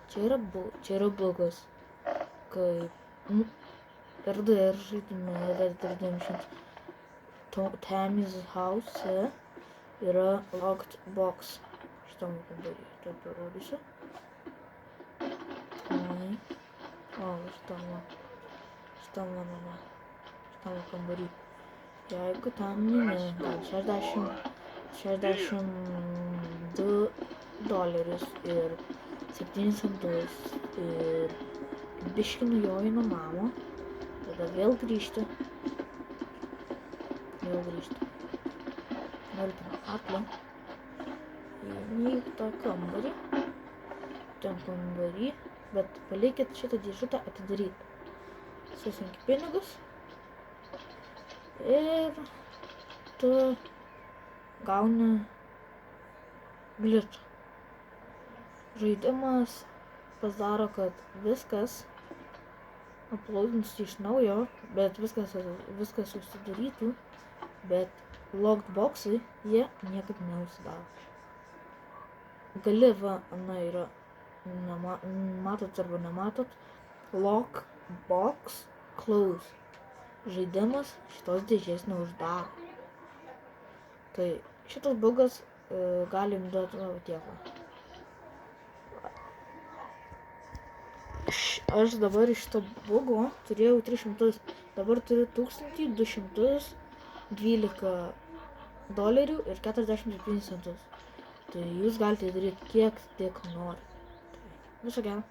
Čia yra bugas, kaip RDR žaidime Red Dead Redemption Tammy's House yra locked box. Šitam kambarį, tai parodysiu. Šitam kambarį. Jeigu tam gal $62 ir 7 centus ir biškį nujoju nuo namo, tada vėl grįžti. Nulpinu aklą, įeini į tą kambarį, bet palikit šitą dėžutę atidaryti. Susunki pinigus ir tu gauni glitchą. Žaidimas pasidaro, kad viskas uploadins iš naujo, bet viskas užsidarytų, bet locked boxai jie niekaip neužsidaro. Gali yra, matot arba nematot, lock box close. Žaidimas šitos dėžės neuždaro. Tai šitas bugas gali jums duoti tiek. Aš dabar iš to bugo turėjau 300, dabar turiu $1212 ir 47 centus. Tai jūs galite daryti kiek tik nori. Viso gero.